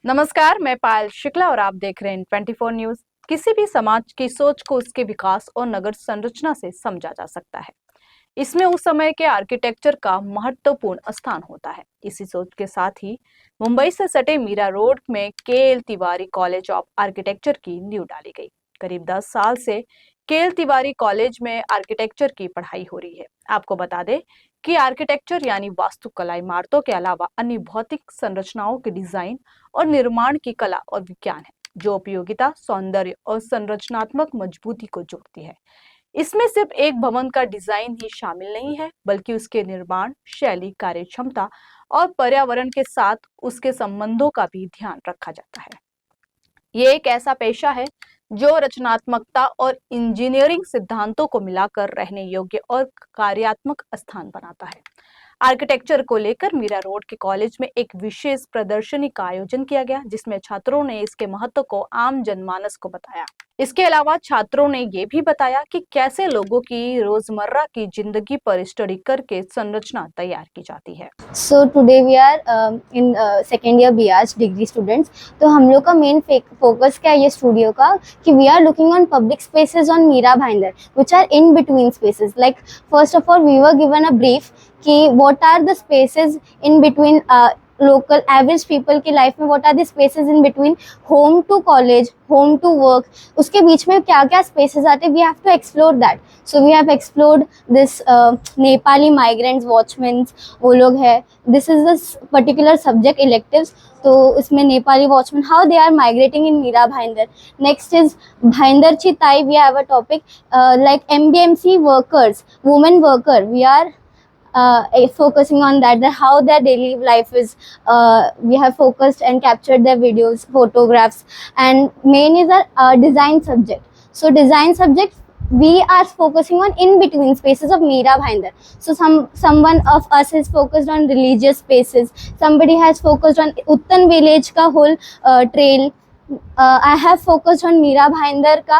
नमस्कार, मैं पायल शुक्ला और आप देख रहे हैं 24 न्यूज। किसी भी समाज की सोच को उसके विकास और नगर संरचना से समझा जा सकता है। इसमें उस समय के आर्किटेक्चर का महत्वपूर्ण स्थान होता है। इसी सोच के साथ ही मुंबई से सटे मीरा रोड में KL. Tiwari college of architecture की नींव डाली गई। करीब 10 साल से के.एल. तिवारी कॉलेज में आर्किटेक्चर की पढ़ाई हो रही है। आपको बता दें कि आर्किटेक्चर यानी वास्तुकला, इमारतों के अलावा अन्य भौतिक संरचनाओं के डिजाइन और निर्माण की कला और विज्ञान है, जो उपयोगिता, सौंदर्य और संरचनात्मक मजबूती को जोड़ती है। इसमें सिर्फ एक भवन का डिजाइन ही शामिल नहीं है, बल्कि उसके निर्माण शैली, कार्यक्षमता और पर्यावरण के साथ उसके संबंधों का भी ध्यान रखा जाता है। ये एक ऐसा पेशा है जो रचनात्मकता और इंजीनियरिंग सिद्धांतों को मिलाकर रहने योग्य और कार्यात्मक स्थान बनाता है। आर्किटेक्चर को लेकर मीरा रोड के कॉलेज में एक विशेष प्रदर्शनी का आयोजन किया गया, जिसमें छात्रों ने इसके महत्व को आम जनमानस को बताया। इसके अलावा छात्रों ने ये भी बताया कि कैसे लोगों की रोजमर्रा की जिंदगी पर स्टडी करके संरचना तैयार की जाती है। So today we are in second year BArch degree students. तो हम लोग का मेन फोकस क्या है ये स्टूडियो का कि we are looking on public spaces on Mira Bhayandar which are in between spaces. Like first of all we were given a brief कि what are the spaces in between local average people की life में, what are the spaces in between home to college, home to work, उसके बीच में क्या क्या spaces आते हैं, we have to explore that. So we have explored this Nepali migrants, watchman, वो लोग है. This is the particular subject electives. तो इसमें Nepali watchman, how they are migrating in Mira Bhayandar. Next is Bhayandar चिताई, we have a topic like MBMC workers, women worker, we are focusing on that how their daily life is. We have focused and captured their videos, photographs, and main is our design subject. So design subject we are focusing on in between spaces of Meera Bhayandar. So someone of us is focused on religious spaces, somebody has focused on Uttan village ka whole trail. I have focused on Mira Bhayandar का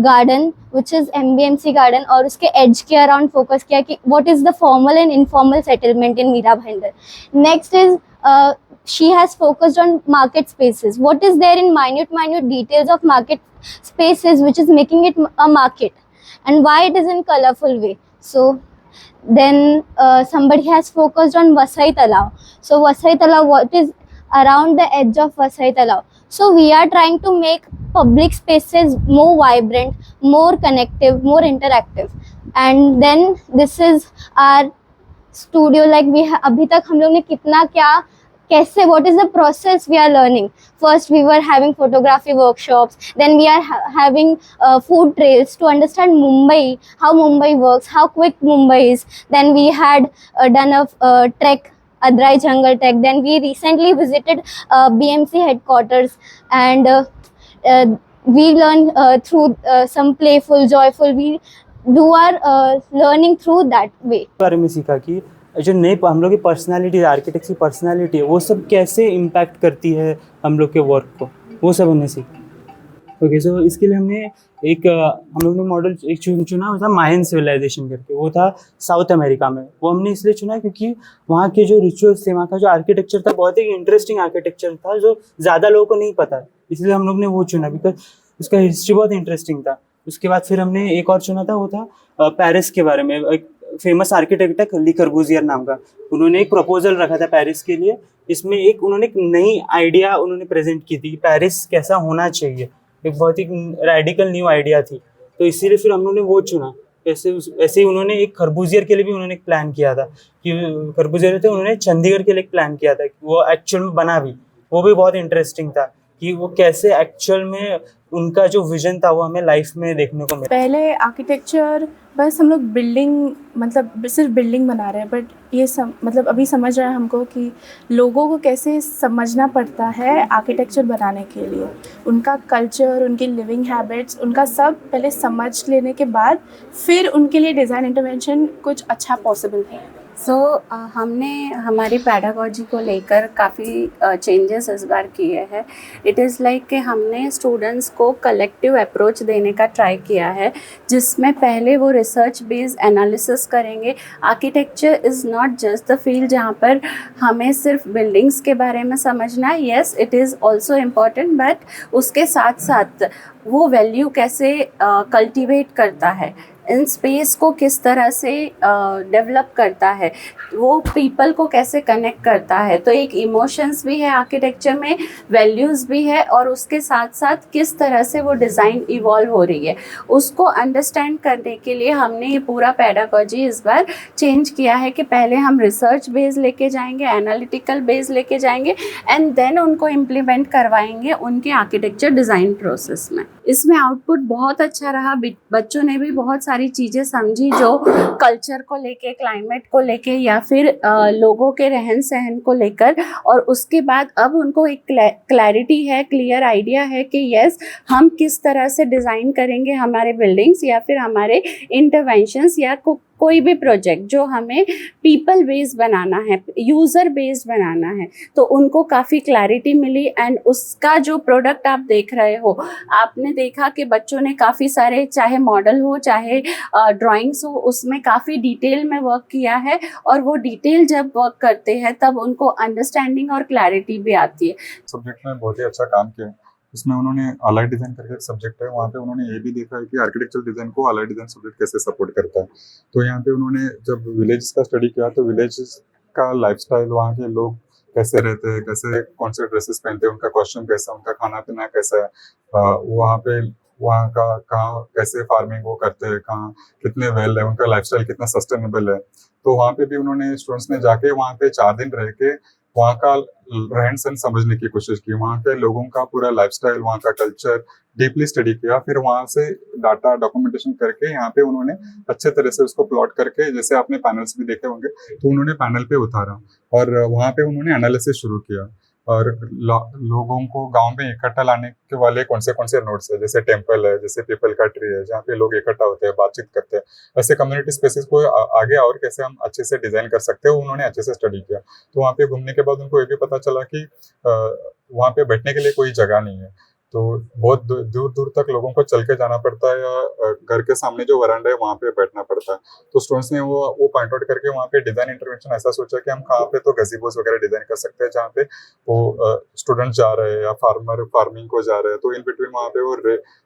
garden which is MBMC garden, और उसके edge के around focus किया कि what is the formal and informal settlement in Mira Bhayandar. Next is she has focused on market spaces, what is there in minute details of market spaces which is making it a market and why it is in colorful way. So then somebody has focused on Vasai Talav. So Vasai Talav, what is around the edge of Vasai Talav. So we are trying to make public spaces more vibrant, more connective, more interactive. And then this is our studio. Like we अभी तक हम लोग ने कितना क्या कैसे, what is the process we are learning. First we were having photography workshops, then we are having food trails to understand Mumbai, how Mumbai works, how quick Mumbai is. Then we had done a trek, Adrai Jungle Trek. Then we recently visited BMC headquarters, and we learn through some playful, joyful. We do our learning through that way. बारे में सीखा कि जो नई हम लोग की personality, architect की पर्सनालिटी है, वो सब कैसे इम्पैक्ट करती है हम लोग के वर्क को, वो सब हमने सीखा. ओके, सो इसके लिए हमने हम लोग ने मॉडल एक चुना हुआ था, मायन सिविलाइजेशन करके. वो था साउथ अमेरिका में. वो हमने इसलिए चुना क्योंकि वहाँ के जो रिचुअल्स थे, वहाँ का जो आर्किटेक्चर था, बहुत ही इंटरेस्टिंग आर्किटेक्चर था जो ज़्यादा लोगों को नहीं पता. इसलिए हम लोग ने वो चुना बिकॉज उसका हिस्ट्री बहुत इंटरेस्टिंग था. उसके बाद फिर हमने एक और चुना था, वो था पेरिस के बारे में. एक फेमस आर्किटेक्ट है ले कर्बूजियर नाम का. उन्होंने एक प्रपोजल रखा था पेरिस के लिए. इसमें उन्होंने एक नई आइडिया उन्होंने प्रेजेंट की थी, पेरिस कैसा होना चाहिए. एक बहुत ही रेडिकल न्यू आइडिया थी. तो इसीलिए फिर हम लोगों ने वो चुना. ऐसे ही उन्होंने एक खरबूजियर के लिए भी उन्होंने एक प्लान किया था कि खरबूजियर थे, उन्होंने चंडीगढ़ के लिए एक प्लान किया था. वो एक्चुअल में बना भी, वो भी बहुत इंटरेस्टिंग था कि वो कैसे एक्चुअल में उनका जो विजन था वो हमें लाइफ में देखने को मिला. पहले आर्किटेक्चर बस हम लोग बिल्डिंग, मतलब सिर्फ बिल्डिंग बना रहे हैं, बट ये मतलब अभी समझ रहे हैं हमको कि लोगों को कैसे समझना पड़ता है आर्किटेक्चर बनाने के लिए. उनका कल्चर, उनकी लिविंग हैबिट्स, उनका सब पहले समझ लेने के बाद फिर उनके लिए डिज़ाइन इंटरवेंशन कुछ अच्छा पॉसिबल है. हमने हमारी पैडागॉजी को लेकर काफ़ी चेंजेस इस बार किए हैं। इट इज़ लाइक कि हमने स्टूडेंट्स को कलेक्टिव अप्रोच देने का ट्राई किया है, जिसमें पहले वो रिसर्च बेस्ड एनालिसिस करेंगे। Architecture is not just the field जहाँ पर हमें सिर्फ बिल्डिंग्स के बारे में समझना है। Yes, it is also important, but उसके साथ साथ वो वैल्यू कैसे कल्टीवेट करता है, इन स्पेस को किस तरह से डेवलप करता है, वो पीपल को कैसे कनेक्ट करता है। तो एक इमोशंस भी है आर्किटेक्चर में, वैल्यूज़ भी है, और उसके साथ साथ किस तरह से वो डिज़ाइन इवॉल्व हो रही है, उसको अंडरस्टैंड करने के लिए हमने ये पूरा पैडागॉजी इस बार चेंज किया है कि पहले हम रिसर्च बेस लेके जाएंगे, एनालिटिकल बेस लेके जाएंगे, एंड देन उनको इम्प्लीमेंट करवाएंगे उनके आर्किटेक्चर डिज़ाइन प्रोसेस में। इसमें आउटपुट बहुत अच्छा रहा। बच्चों ने भी बहुत सारी चीज़ें समझी, जो कल्चर को लेके, क्लाइमेट को लेके, या फिर लोगों के रहन सहन को लेकर। और उसके बाद अब उनको एक क्लैरिटी है, क्लियर आइडिया है कि यस, हम किस तरह से डिज़ाइन करेंगे हमारे बिल्डिंग्स या फिर हमारे इंटरवेंशंस या कोई भी प्रोजेक्ट जो हमें पीपल बेस्ड बनाना है, यूज़र बेस्ड बनाना है। तो उनको काफ़ी क्लैरिटी मिली, एंड उसका जो प्रोडक्ट आप देख रहे हो, आपने देखा कि बच्चों ने काफ़ी सारे, चाहे मॉडल हो चाहे ड्राइंग्स हो, उसमें काफ़ी डिटेल में वर्क किया है। और वो डिटेल जब वर्क करते हैं तब उनको अंडरस्टैंडिंग और क्लैरिटी भी आती है। सब्जेक्ट में बहुत ही अच्छा काम किया है। इसमें उन्होंने अलाइड डिज़ाइन करके एक सब्जेक्ट है, वहाँ पे उन्होंने ये भी देखा है कि आर्किटेक्चरल डिज़ाइन को अलाइड डिज़ाइन सब्जेक्ट कैसे सपोर्ट करता है। तो यहाँ पे उन्होंने जब विलेज का स्टडी किया, तो विलेज का लाइफस्टाइल, वहाँ के लोग कैसे रहते हैं, कैसे कौन से ड्रेसेस पहनते हैं, उनका कॉस्ट्यूम कैसा, उनका खाना पीना कैसा है, वहाँ का कहाँ कैसे फार्मिंग वो करते हैं, कहाँ कितने वेल है, उनका लाइफस्टाइल कितना सस्टेनेबल है। तो वहाँ पे भी उन्होंने, स्टूडेंट्स ने जाके वहाँ पे 4 दिन रह के वहाँ का रहन सहन समझने की कोशिश की, वहाँ के लोगों का पूरा लाइफस्टाइल, वहाँ का कल्चर डीपली स्टडी किया। फिर वहाँ से डाटा डॉक्यूमेंटेशन करके यहाँ पे उन्होंने अच्छे तरह से उसको प्लॉट करके, जैसे आपने पैनल्स भी देखे होंगे, तो उन्होंने पैनल पे उतारा और वहाँ पे उन्होंने एनालिसिस शुरू किया। और लोगों को गांव में इकट्ठा लाने के वाले कौन से नोड्स है, जैसे टेम्पल है, जैसे पीपल का ट्री है, जहाँ पे लोग इकट्ठा होते हैं, बातचीत करते हैं, ऐसे कम्युनिटी स्पेसेस को आगे और कैसे हम अच्छे से डिजाइन कर सकते हैं, उन्होंने अच्छे से स्टडी किया। तो वहाँ पे घूमने के बाद उनको ये भी पता चला कि वहाँ पे बैठने के लिए कोई जगह नहीं है, तो बहुत दूर दूर तक लोगों को चल के जाना पड़ता है, या घर के सामने जो वरांडा है वहाँ पे बैठना पड़ता है। तो स्टूडेंट्स ने वो पॉइंट आउट करके वहाँ पे डिजाइन इंटरवेंशन ऐसा सोचा कि हम कहाँ पे तो गजीबोस वगैरह डिजाइन कर सकते हैं, जहाँ पे वो स्टूडेंट जा रहे हैं या फार्मिंग को जा रहे हैं, तो इन बिटवीन वहाँ पे वो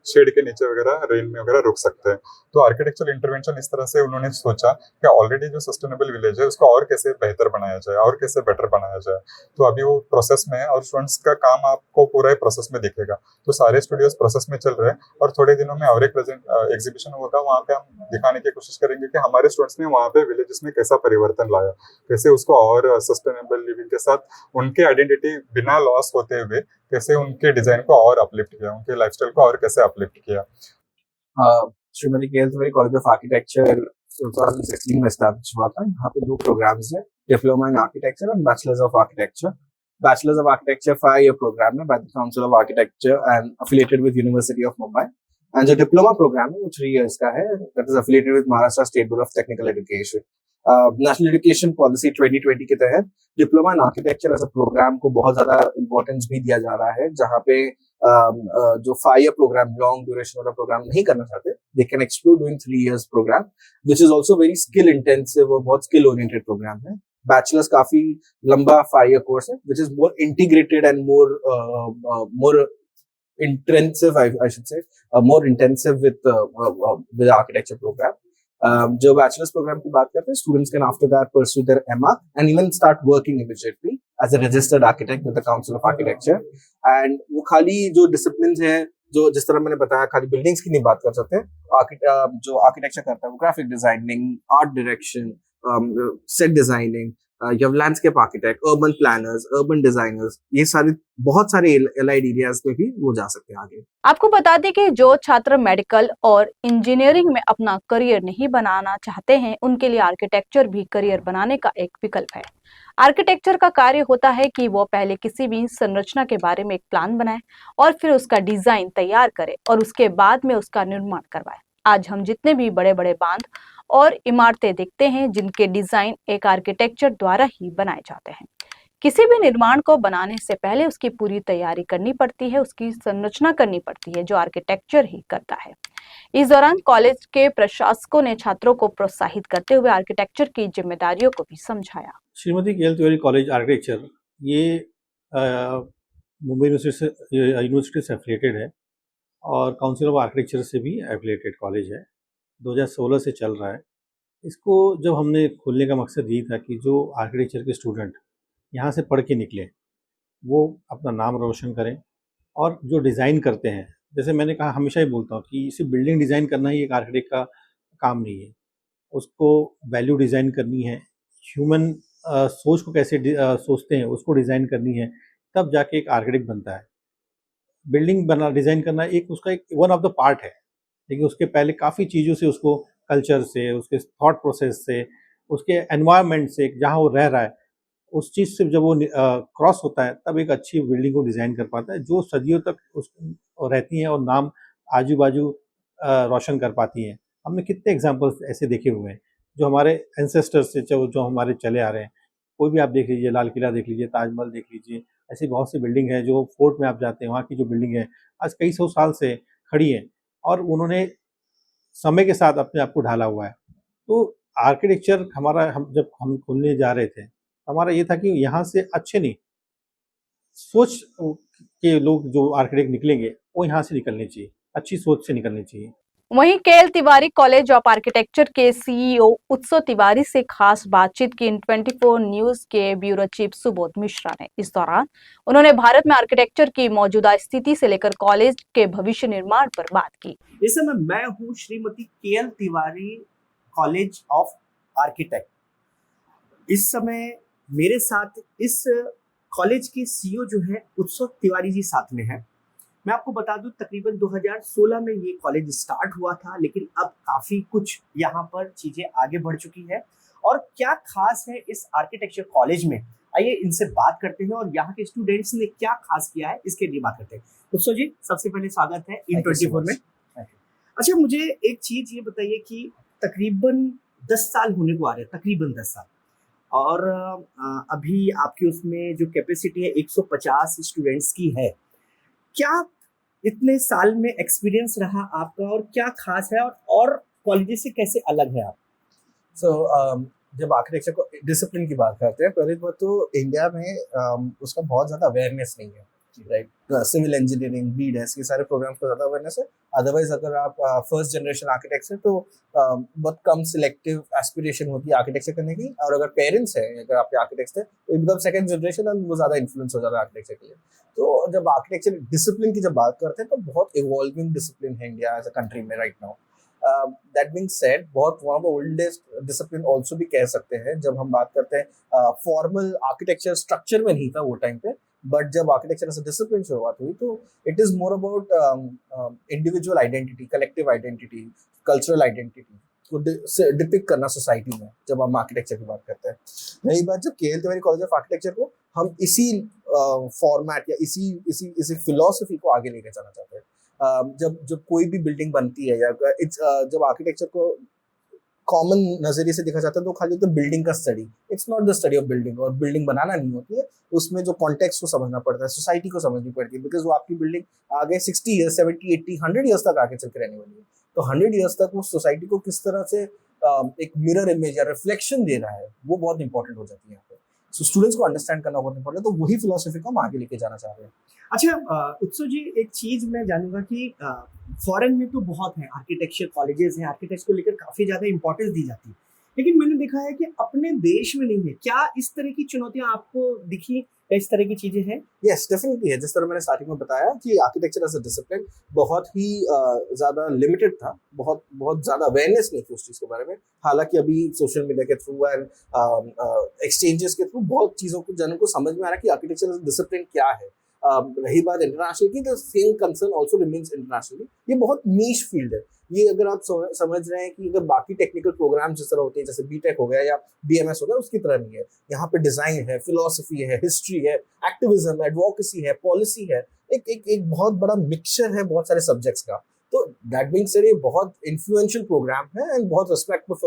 शेड के नीचे वगैरह, रेन में वगैरह रुक सकते हैं। तो आर्किटेक्चरल इंटरवेंशन इस तरह से उन्होंने सोचा कि ऑलरेडी जो सस्टेनेबल विलेज है उसको और कैसे बेहतर बनाया जाए, और कैसे बेटर बनाया जाए। तो अभी वो प्रोसेस में है, और स्टूडेंट्स का काम आपको पूरा प्रोसेस में दिखेगा। तो सारे स्टूडियोज प्रोसेस में चल रहे हैं, और थोड़े दिनों में और एक एग्जीबिशन होगा, वहाँ पे हम दिखाने की कोशिश करेंगे कि हमारे स्टूडेंट्स ने वहाँ पे विलेजेस में कैसा परिवर्तन लाया, कैसे उसको और सस्टेनेबल लिविंग के साथ उनके आइडेंटिटी बिना लॉस होते हुए कैसे उनके डिजाइन को और अपलिफ्ट किया, उनके लाइफस्टाइल को और कैसे अपलिफ्ट किया। श्रीमती के L Tiwari college of architecture 2016 में एस्टैब्लिश हुआ था। यहाँ पे 2 प्रोग्राम्स हैं, diploma in architecture and bachelors of architecture. Bachelor's of Architecture 5-year program by the Council of Architecture and affiliated with University of Mumbai. And the diploma program, which 3 years का है, that is affiliated with Maharashtra State Board of Technical Education. National Education Policy 2020 के तहत diploma in architecture as a program को बहुत ज्यादा importance भी दिया जा रहा है, जहाँ पे जो 5-year प्रोग्राम, लॉन्ग ड्यूरेशन वाला प्रोग्राम नहीं करना चाहते, they can explore doing 3 years program, which is also very skill intensive और बहुत स्किल ओरिएंटेड प्रोग्राम है। बैचलर्स काफी लंबा 5-year कोर्स है, which is more integrated and more intensive, I should say, more intensive with architecture program. जो bachelors program की बात करते हैं, students can after that pursue their MA and even start working immediately as a registered architect with the council of architecture. एंड वो खाली जो disciplines हैं, जो जिस तरह मैंने बताया, खाली बिल्डिंग्स की नहीं बात कर सकते, जो आर्किटेक्चर करता है वो graphic designing, art direction, set designing, you have landscape architect, urban planners, urban designers, ये सारे बहुत सारे allied areas में भी वो जा सकते हैं आगे। आपको बता दें कि जो छात्र मेडिकल और इंजीनियरिंग में अपना करियर नहीं बनाना चाहते हैं, उनके लिए आर्किटेक्चर भी करियर बनाने का एक विकल्प है। आर्किटेक्चर का कार्य होता है कि वो पहले किसी भी संरचना के बारे में एक प्लान बनाए और फिर उसका डिजाइन तैयार करे और उसके बाद में उसका निर्माण करवाए। आज हम जितने भी बड़े बड़े बांध और इमारतें देखते हैं, जिनके डिजाइन एक आर्किटेक्चर द्वारा ही बनाए जाते हैं। किसी भी निर्माण को बनाने से पहले उसकी पूरी तैयारी करनी पड़ती है, उसकी संरचना करनी पड़ती है, जो आर्किटेक्चर ही करता है। इस दौरान कॉलेज के प्रशासकों ने छात्रों को प्रोत्साहित करते हुए आर्किटेक्चर की जिम्मेदारियों को भी समझाया। Shrimati KL Tiwari college architecture ये मुंबई यूनिवर्सिटी से एफिलिएटेड है और काउंसिल ऑफ आर्किटेक्चर से भी एफिलिएटेड कॉलेज है। 2016 से चल रहा है। इसको जब हमने खोलने का मकसद यही था कि जो आर्किटेक्चर के स्टूडेंट यहाँ से पढ़ के निकले वो अपना नाम रोशन करें, और जो डिज़ाइन करते हैं, जैसे मैंने कहा, हमेशा ही बोलता हूँ कि सिर्फ बिल्डिंग डिज़ाइन करना ही एक आर्किटेक्ट का काम नहीं है। उसको वैल्यू डिज़ाइन करनी है, ह्यूमन सोच को कैसे सोचते हैं उसको डिज़ाइन करनी है, तब जाके एक आर्किटेक्ट बनता है। बिल्डिंग डिज़ाइन करना उसका एक वन ऑफ द पार्ट है, लेकिन उसके पहले काफ़ी चीज़ों से, उसको कल्चर से, उसके थॉट प्रोसेस से, उसके एनवायरनमेंट से, जहाँ वो रह रहा है, उस चीज़ से जब वो क्रॉस होता है तब एक अच्छी बिल्डिंग को डिज़ाइन कर पाता है, जो सदियों तक रहती हैं और नाम आजू बाजू रोशन कर पाती हैं। हमने कितने एग्जाम्पल्स ऐसे देखे हुए हैं जो हमारे एंसेस्टर्स से जो हमारे चले आ रहे हैं। कोई भी आप देख लीजिए, लाल किला देख लीजिए, ताजमहल देख लीजिए, ऐसी बहुत सी बिल्डिंग है। जो फोर्ट में आप जाते हैं, वहाँ की जो बिल्डिंग है आज कई सौ साल से खड़ी है और उन्होंने समय के साथ अपने आप को ढाला हुआ है। तो आर्किटेक्चर हमारा, जब हम खोलने जा रहे थे, हमारा ये था कि यहाँ से अच्छे नहीं, सोच के लोग जो आर्किटेक्ट निकलेंगे वो यहाँ से निकलने चाहिए, अच्छी सोच से निकलनी चाहिए। वहीं KL Tiwari college of architecture के सीईओ उत्सव तिवारी से खास बातचीत की 24 न्यूज के ब्यूरो चीफ सुबोध मिश्रा ने। इस दौरान उन्होंने भारत में आर्किटेक्चर की मौजूदा स्थिति से लेकर कॉलेज के भविष्य निर्माण पर बात की। इस समय मैं हूँ Shrimati KL Tiwari college of architect. इस समय मेरे साथ इस कॉलेज के सीईओ जो है उत्सव तिवारी जी साथ में है। मैं आपको बता दूं, तकरीबन 2016 में ये कॉलेज स्टार्ट हुआ था, लेकिन अब काफ़ी कुछ यहाँ पर चीज़ें आगे बढ़ चुकी है। और क्या खास है इस आर्किटेक्चर कॉलेज में, आइए इनसे बात करते हैं और यहाँ के स्टूडेंट्स ने क्या खास किया है इसके लिए बात करते हैं। उत्सव जी, सबसे पहले स्वागत है इन 24 में। अच्छा, मुझे एक चीज़ ये बताइए कि तकरीबन 10 साल होने को आ रहे हैं, तकरीबन 10 साल, और अभी आपकी उसमें जो कैपेसिटी है 150 स्टूडेंट्स की है। क्या इतने साल में एक्सपीरियंस रहा आपका और क्या खास है, और कॉलेजेस से कैसे अलग है आप? जब आर्किटेक्चर को डिसिप्लिन की बात करते हैं, पहले बात तो इंडिया में उसका बहुत ज़्यादा अवेयरनेस नहीं है, राइट। सिविल इंजीनियरिंग, बीडेस, ये सारे प्रोग्राम्स को ज़्यादा अवेयरनेस है। अदरवाइज अगर आप फर्स्ट जनरेशन आर्किटेक्ट्स हैं तो बहुत कम सिलेक्टिव एस्पिरेशन होती है आर्किटेक्चर करने की, और अगर पेरेंट्स हैं, अगर आपके आर्किटेक्ट्स थे, तो बिकम सेकंड जनरेशन और वो ज़्यादा इन्फ्लुएंस हो जाता है आर्किटेक्चर के लिए। तो जब आर्किटेक्चर डिसिप्लिन की जब बात करते हैं तो बहुत इवॉल्विंग डिसिप्लिन है इंडिया एज अ कंट्री में right now. That being said, बहुत one of the oldest discipline also भी कह सकते हैं। जब हम बात करते हैं फॉर्मल आर्किटेक्चर स्ट्रक्चर में नहीं था वो टाइम पे, बट जब आर्किटेक्चर एज अ डिसिप्लिन शुरुआत हुई तो it is more about individual identity, collective identity, cultural identity को डिपिक्ट करना सोसाइटी में, जब हम आर्किटेक्चर की बात करते हैं। रही बात जब KL Tiwari college of architecture को हम इसी फॉर्मेट या इसी फिलॉसफी को आगे लेके जाना चाहते हैं। जब कोई भी बिल्डिंग बनती है या जब आर्किटेक्चर को कॉमन नजरिए से देखा जाता है तो खाली तो बिल्डिंग का study, it's not the study of building. और बिल्डिंग बनाना नहीं होती है, उसमें जो कॉन्टेक्स्ट को समझना पड़ता है, सोसाइटी को समझनी पड़ती है, बिकॉज वो आपकी बिल्डिंग आगे 60 ईयर्स, 70, 80, 100 ईयर्स तक आगे चल के रहने वाली है। तो 100 ईयर्स तक वो सोसाइटी को किस तरह से एक मिरर इमेज या रिफ्लेक्शन दे रहा है, वो बहुत इंपॉर्टेंट हो जाती है यहाँ पे। सो स्टूडेंट्स को अंडरस्टैंड करना बहुत इंपॉर्टेंट है, तो वही फिलोसफी को हम आगे लेके जाना चाह रहे हैं। अच्छा उत्सव जी, एक चीज़ मैं जानूंगा कि फॉरेन में तो बहुत है आर्किटेक्चर कॉलेजेस हैं, आर्किटेक्ट्स को लेकर काफ़ी ज़्यादा इंपॉर्टेंस दी जाती है, लेकिन मैंने देखा है कि अपने देश में नहीं है। क्या इस तरह की चुनौतियां आपको दिखी या इस तरह की चीज़ें हैं? यस, डेफिनेटली है। जिस तरह मैंने स्टार्टिंग में बताया कि आर्किटेक्चर एज अ डिसिप्लिन बहुत ही ज़्यादा लिमिटेड था, बहुत ज़्यादा अवेयरनेस नहीं थी उस चीज़ के बारे में। हालांकि अभी सोशल मीडिया के थ्रू एंड एक्सचेंजेस के थ्रू बहुत चीज़ों को जनों को समझ में आ रहा है कि आर्किटेक्चर एज अ डिसिप्लिन क्या है। रही बात इंटरनेशनल की, तो same concern also remains internationally. ये बहुत नीश फील्ड है। ये अगर आप समझ रहे हैं कि अगर बाकी टेक्निकल प्रोग्राम जिस तरह होते हैं, जैसे बीटेक हो गया या बीएमएस हो गया, उसकी तरह नहीं है। यहाँ पे डिजाइन है, फिलोसफी है, हिस्ट्री है, एक्टिविज्म है, एडवोकेसी है, पॉलिसी है, एक बहुत बड़ा मिक्सचर है बहुत सारे सब्जेक्ट्स का। तो दैट बीइंग सेड ये बहुत इन्फ्लुएंशियल प्रोग्राम है एंड बहुत रिस्पेक्टफुल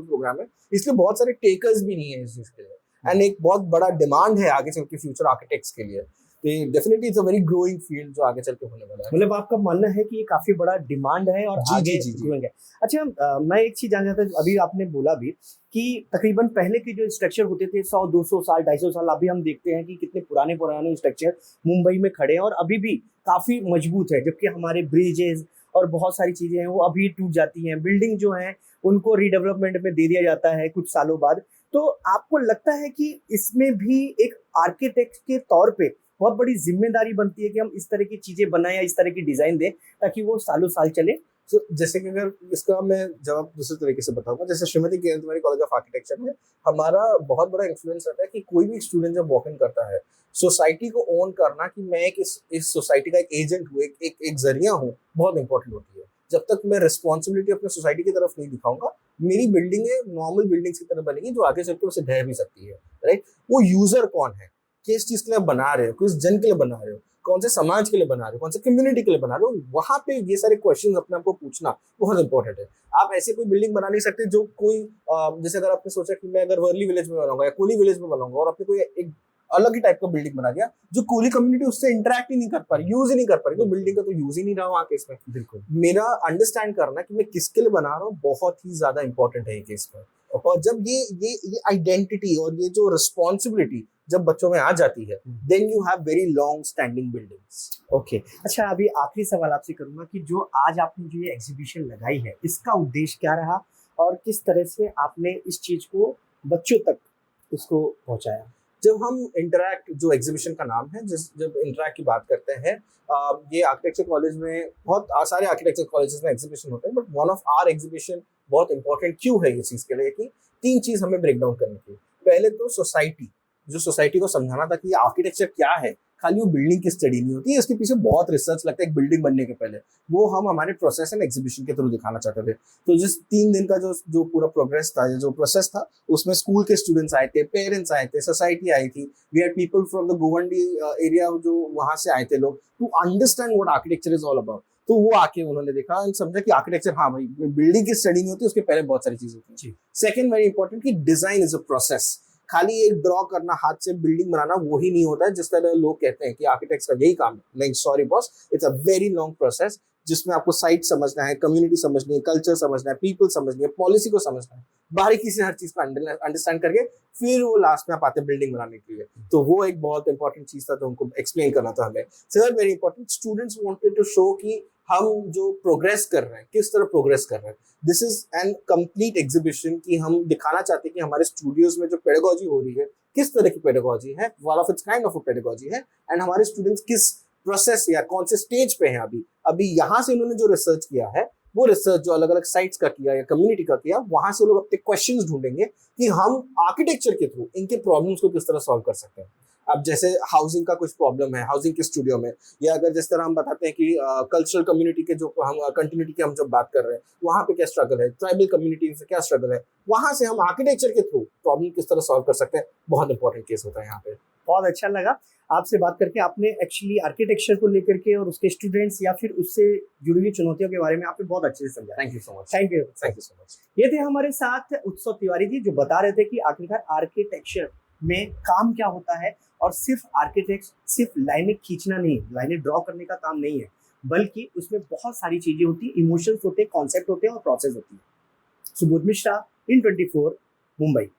प्रोग्राम है, इसलिए बहुत सारे टेकर्स भी नहीं है इस चीज के लिए एंड एक बहुत बड़ा डिमांड है आगे चल के फ्यूचर आर्किटेक्ट्स के लिए। तो definitely it's a very growing field जो आगे चल के होने वाला है। मतलब आपका मानना है कि ये काफी बड़ा डिमांड है और जी, आगे जी, जी, जी। growing है। अच्छा, मैं एक चीज जानना चाहता हूँ, अभी आपने बोला भी कि तकरीबन पहले के जो स्ट्रक्चर होते थे 100-200 साल 250 साल, अभी हम देखते हैं कि कितने पुराने पुराने स्ट्रक्चर मुंबई में खड़े हैं और अभी भी काफी मजबूत है, जबकि हमारे ब्रिजेस और बहुत सारी चीजें हैं वो अभी टूट जाती हैं। बिल्डिंग जो है उनको रीडेवलपमेंट में दे दिया जाता है कुछ सालों बाद। तो आपको लगता है कि इसमें भी एक आर्किटेक्ट के तौर पे बहुत बड़ी जिम्मेदारी बनती है कि हम इस तरह की चीजें बनाएं या इस तरह की डिजाइन दें ताकि वो सालों साल चले? तो जैसे कि अगर इसका मैं जवाब दूसरे तरीके से बताऊंगा, जैसे Shrimati KL Tiwari college of architecture में हमारा बहुत बड़ा इन्फ्लुएंस रहता है कि कोई भी स्टूडेंट जब वॉक इन करता है, सोसाइटी को ओन करना कि मैं एक इस सोसाइटी का एक एजेंट हूँ, एक जरिया हूँ, बहुत इंपॉर्टेंट होती है। जब तक मैं रिस्पॉन्सिबिलिटी अपने सोसाइटी की तरफ नहीं दिखाऊंगा, मेरी बिल्डिंग नॉर्मल बिल्डिंग्स की तरह बनेगी जो आगे चल के उसे ढह भी सकती है, राइट। वो यूजर कौन है, किस चीज के लिए बना रहे हो, किस जन के लिए बना रहे हो, कौन से समाज के लिए बना रहे हो, कौन से कम्युनिटी के लिए बना रहे हो, वहां पे ये सारे क्वेश्चंस अपने आप को पूछना बहुत इंपॉर्टेंट है। आप ऐसे कोई बिल्डिंग बना नहीं सकते जो कोई जैसे अगर आपने सोचा कि मैं अगर वर्ली विलेज में बनाऊंगा या कोली विलेज में बनाऊंगा और आपने कोई एक अलग ही टाइप का बिल्डिंग बना दिया जो कोली कम्युनिटी उससे इंटरेक्ट ही नहीं कर पा रही, यूज ही नहीं कर पा रही, तो बिल्डिंग का तो यूज ही नहीं रहा वहाँ केस में। बिल्कुल। मेरा अंडरस्टैंड करना कि मैं किसके लिए बना रहा हूँ बहुत ही ज्यादा इंपॉर्टेंट है ये केस में। और जब ये आइडेंटिटी और ये जो रिस्पॉन्सिबिलिटी जब बच्चों में आ जाती है, then you have very long standing buildings. Okay, अच्छा, अभी आखिरी सवाल आपसे करूंगा कि जो आज आपने जो ये एग्जीबिशन लगाई है इसका उद्देश्य क्या रहा और किस तरह से आपने इस चीज को बच्चों तक इसको पहुंचाया? जब हम इंटरैक्ट, जो एग्जीबिशन का नाम है, जब इंटरैक्ट की बात करते हैं, ये आर्किटेक्चर कॉलेज में बहुत सारे आर्किटेक्चर कॉलेजेस में एग्जीबिशन होते हैं, but one of our exhibition बहुत इंपॉर्टेंट क्यों है इस चीज के लिए कि 3 चीज हमें ब्रेक डाउन करनी थी। पहले तो सोसाइटी को समझाना था कि आर्किटेक्चर क्या है, खाली वो बिल्डिंग की स्टडी नहीं होती है, इसके पीछे बहुत रिसर्च लगता है एक बिल्डिंग बनने के पहले। वो हम हमारे प्रोसेस एंड एग्जीबिशन के थ्रू दिखाना चाहते थे। तो जिस 3 दिन का जो पूरा प्रोग्रेस था, जो प्रोसेस था, उसमें स्कूल के स्टूडेंट्स आए थे, पेरेंट्स आए थे, सोसाइटी आई थी, we had people from the Govandi area जो वहां से आए थे लोग, to understand what architecture is all about. तो वो आके उन्होंने देखा और समझा कि आर्किटेक्चर, हाँ भाई, बिल्डिंग की स्टडी नहीं होती, उसके पहले बहुत सारी चीजें होती है। सेकंड वेरी इंपॉर्टेंट कि डिजाइन इज अ प्रोसेस। खाली एक ड्रॉ करना, हाथ से बिल्डिंग बनाना, वो ही नहीं होता है जिस तरह लोग कहते हैं कि आर्किटेक्ट्स का यही काम है। नहीं, sorry boss, it's a very long process जिसमें आपको साइट समझना है, कम्युनिटी समझनी है, कल्चर समझना है, पीपल समझनी है, पॉलिसी को समझना है, बारीकी से हर चीज को अंडरस्टैंड करके फिर वो लास्ट में आप आते हैं बिल्डिंग बनाने के लिए। तो वो एक बहुत इंपॉर्टेंट चीज था, तो उनको एक्सप्लेन करना था हमें। Third very important, students wanted to show कि हम जो प्रोग्रेस कर रहे हैं, किस तरह प्रोग्रेस कर रहे हैं। This is an complete exhibition कि हम दिखाना चाहते हैं कि हमारे स्टूडियोज में जो पेडागोजी हो रही है, किस तरह की पेडागोजी है, one of its kind of a pedagogy है, एंड हमारे स्टूडेंट्स किस प्रोसेस या कौन से स्टेज पे हैं अभी यहाँ से उन्होंने जो रिसर्च किया है, वो रिसर्च जो अलग अलग साइट्स का किया या कम्युनिटी का किया, वहां से लोग अपने क्वेश्चंस ढूंढेंगे कि हम आर्किटेक्चर के थ्रू इनके प्रॉब्लम्स को किस तरह सॉल्व कर सकते हैं। अब जैसे हाउसिंग का कुछ प्रॉब्लम है हाउसिंग के स्टूडियो में, या अगर जिस तरह हम बताते हैं कि कल्चरल कम्युनिटी के जो हम कंटिन्यूटी की हम जब बात कर रहे हैं, वहाँ पे क्या स्ट्रगल है, ट्राइबल कम्युनिटी से क्या स्ट्रगल है, वहां से हम आर्किटेक्चर के थ्रू प्रॉब्लम किस तरह सॉल्व कर सकते हैं, बहुत इंपॉर्टेंट केस होता है यहाँ पे। बहुत अच्छा लगा आपसे बात करके। आपने एक्चुअली आर्किटेक्चर को लेकर के और उसके स्टूडेंट्स या फिर उससे जुड़ी हुई चुनौतियों के बारे में आपने बहुत अच्छे से समझा। Thank you so much. Thank you so much. ये थे हमारे साथ उत्सव तिवारी जी, जो बता रहे थे कि आखिरकार आर्किटेक्चर में काम क्या होता है और सिर्फ आर्किटेक्ट सिर्फ लाइनें खींचना नहीं, लाइनें ड्रॉ करने का काम नहीं है, बल्कि उसमें बहुत सारी चीजें होती है, इमोशंस होते हैं, कॉन्सेप्ट होते हैं और प्रोसेस होती है। सुबोध मिश्रा, इन 24 मुंबई।